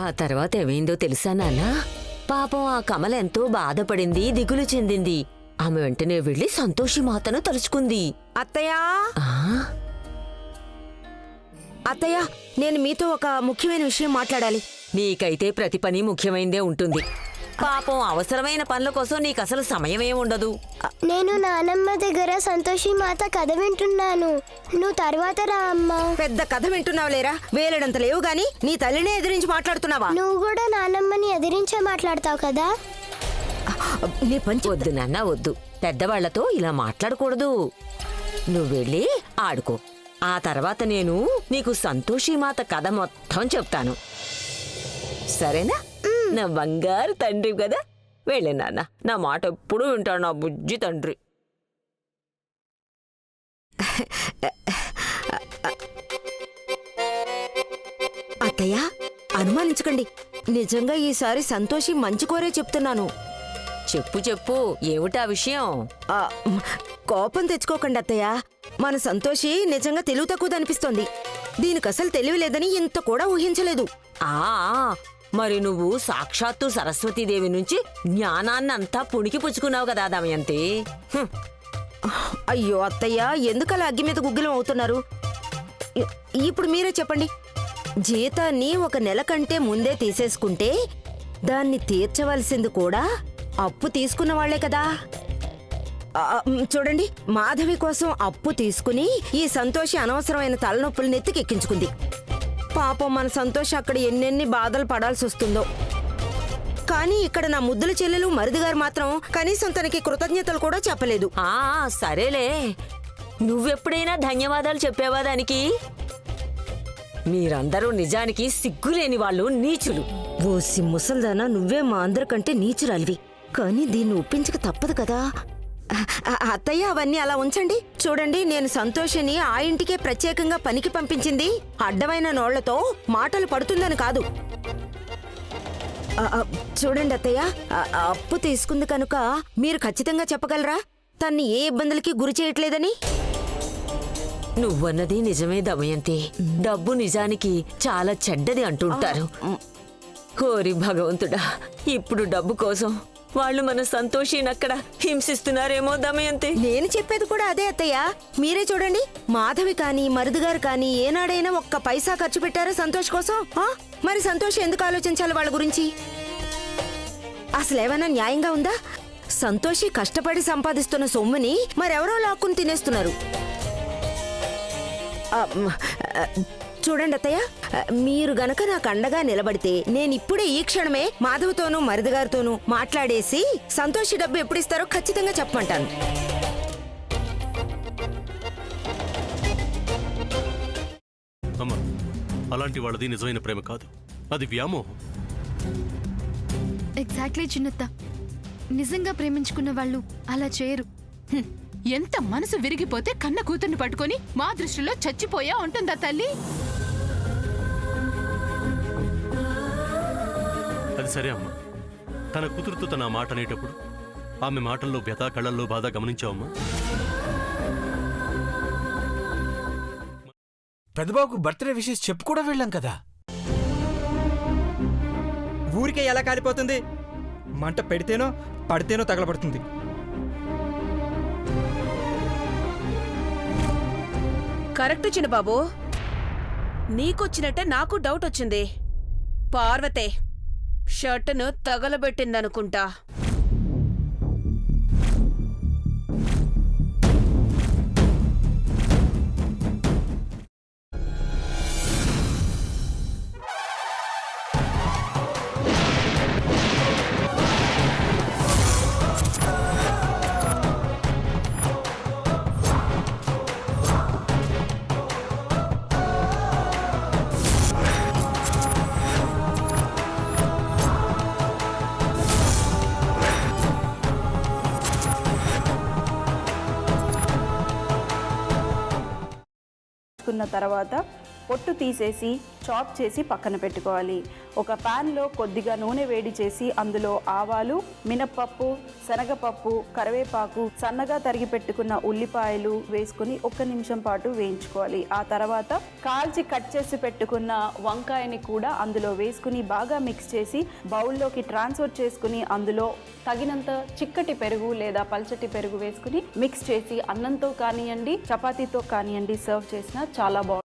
ఆ తర్వాత ఏమైందో తెలుసా నాన్న? పాపం ఆ కమల ఎంతో బాధపడింది, దిగులు చెందింది. ఆమె వెంటనే వెళ్లి సంతోషి మాతను తలుచుకుంది. అత్తయ్యా, ఆ అత్తయ్య, నేను మీతో ఒక ముఖ్యమైన విషయం మాట్లాడాలి. నీకైతే ప్రతి పని ముఖ్యమైందే ఉంటుంది. పాపం అవసరమైన పనుల కోసం నీకసలు సమయమే ఉండదు. నేను నానమ్మ దగ్గర సంతోషి మాత కథ వింటున్నాను. నువ్వు తర్వాత రా అమ్మా. పెద్ద కథ వింటున్నావు లేరా? వేలడంత లేవు గాని నీ తల్లినే ఎదిరించి మాట్లాడుతున్నావా? నువ్వు కూడా నానమ్మని ఎదిరించే మాట్లాడతావు కదా. నీ పంచి వద్దు నాన్న, వద్దు. పెద్దవాళ్లతో ఇలా మాట్లాడకూడదు. నువ్వెళ్ళి ఆడుకో. ఆ తర్వాత నేను నీకు సంతోషిమాత కథ మొత్తం చెప్తాను. సరేనా? నా బంగారు తండ్రి కదా. వెళ్ళే నాన్న, నా మాట ఎప్పుడూ వింటాడు నా బుజ్జి తండ్రి. అత్తయ్య, అనుమానించకండి. నిజంగా ఈసారి సంతోషి మంచి కోరే చెప్తున్నాను. చెప్పు చెప్పు, ఏమిటా విషయం? ఆ, కోపం తెచ్చుకోకండి అత్తయ్య. మన సంతోషి నిజంగా తెలివి తక్కువదనిపిస్తోంది. దీనికసలు తెలివి లేదని ఇంత కూడా ఊహించలేదు. ఆ మరి నువ్వు సాక్షాత్తు సరస్వతీదేవి నుంచి జ్ఞానాన్నంతా పుణికి పుచ్చుకున్నావు కదా దమయంతి. అయ్యో అత్తయ్య, ఎందుకలా అగ్గి మీద గుగ్గిలం అవుతున్నారు? ఇప్పుడు మీరే చెప్పండి. జీతాన్ని 1 నెల కంటే ముందే తీసేసుకుంటే దాన్ని తీర్చవలసింది కూడా అప్పు తీసుకున్న వాళ్లే కదా. చూడండి, మాధవి కోసం అప్పు తీసుకుని ఈ సంతోషి అనవసరమైన తలనొప్పులు నెత్తికెక్కించుకుంది. పాపం మన సంతోష్ అక్కడ ఎన్నెన్ని బాధలు పడాల్సి వస్తుందో. కానీ ఇక్కడ నా ముద్దుల చెల్లెలు మరిదిగారు మాత్రం కనీసం తనకి కృతజ్ఞతలు కూడా చెప్పలేదు. సరేలే, నువ్వెప్పుడైనా ధన్యవాదాలు చెప్పావా దానికి? మీరందరూ నిజానికి సిగ్గులేని వాళ్ళు, నీచులు. ఓసి ముసల్దానా, నువ్వే మా అందరికంటే నీచురాలివి. కానీ దీన్ని ఒప్పించక తప్పదు కదా. అత్తయ్య, అవన్నీ అలా ఉంచండి. చూడండి, నేను సంతోషిని ఆ ఇంటికే ప్రత్యేకంగా పనికి పంపించింది అడ్డమైన నోళ్లతో మాటలు పడుతుందని కాదు. చూడండి అత్తయ్య, అప్పు తీసుకుంది కనుక మీరు ఖచ్చితంగా చెప్పగలరా తన్ని ఏ ఇబ్బందులకి గురి చేయట్లేదని? నువ్వన్నది నిజమే దమయంతి. డబ్బు నిజానికి చాలా చెడ్డది అంటుంటారు. ఓరి భగవంతుడా, ఇప్పుడు డబ్బు కోసం వాళ్ళు మన సంతోషినక్కడ హింసిస్తున్నారేమో దమయంతి. నేను చెప్పేది కూడా అదే అత్తయ్య. మీరే చూడండి, మాధవి కానీ మరుదుగారు కానీ ఏనాడైనా 1 పైసా ఖర్చు పెట్టారా సంతోష్ కోసం? మరి సంతోష్ ఎందుకు ఆలోచించాలి వాళ్ళ గురించి? అసలేమైనా న్యాయంగా ఉందా? సంతోషి కష్టపడి సంపాదిస్తున్న సొమ్ముని మరెవరో లాక్కుని తినేస్తున్నారు. చూడండి అత్తయ్య, మీరు గనక నాకు అండగా నిలబడితే నేనిప్పుడే ఈ క్షణమే మాధవ్తోనూ మరిదిగారితోనూ మాట్లాడేసి సంతోషి డబ్బు ఎప్పుడు ఇస్తారో ఖచ్చితంగా చెప్పమంటాను. అమ్మా, అలాంటి వాళ్ళది నిజమైన ప్రేమ కాదు, అది వ్యామోహం. ఎగ్జాక్ట్లీ చిన్నత్త, నిజంగా ప్రేమించుకున్న వాళ్ళు అలా చేయరు. ఎంత మనసు విరిగిపోతే కన్న కూతుర్ని పట్టుకొని మా దృష్టిలో చచ్చిపోయా ఉంటుందా తల్లి? అది సరే అమ్మా, తన కూతురుతో తన మాట అనేటప్పుడు ఆమె మాటల్లో వ్యథ, కళ్ళల్లో బాధ గమనించావమ్మా? పెద్దబాబుకు బర్త్డే విషెస్ చెప్పు కూడా వెళ్ళాం కదా. ఊరికే ఎలా కాలిపోతుంది? మంట పెడితేనో పడితేనో తగలబడుతుంది. కరెక్ట్ చిన్నబాబు, నీకొచ్చినట్టే నాకు డౌట్ వచ్చింది. పార్వతే షర్టును తగలబెట్టిందనుకుంటా. తర్వాత పొట్టు తీసేసి చాప్ చేసి పక్కన పెట్టుకోవాలి. ఒక ప్యాన్లో కొద్దిగా నూనె వేడి చేసి అందులో ఆవాలు, మినప్పప్పు, శనగపప్పు, కరివేపాకు, సన్నగా తరిగి పెట్టుకున్న ఉల్లిపాయలు వేసుకుని 1 నిమిషం పాటు వేయించుకోవాలి. ఆ తర్వాత కాల్చి కట్ చేసి పెట్టుకున్న వంకాయని కూడా అందులో వేసుకుని బాగా మిక్స్ చేసి బౌల్లోకి ట్రాన్స్ఫర్ చేసుకుని అందులో తగినంత చిక్కటి పెరుగు లేదా పల్చటి పెరుగు వేసుకుని మిక్స్ చేసి అన్నంతో కానివ్వండి, చపాతీతో కానివ్వండి సర్వ్ చేసినా చాలా బాగుంటుంది.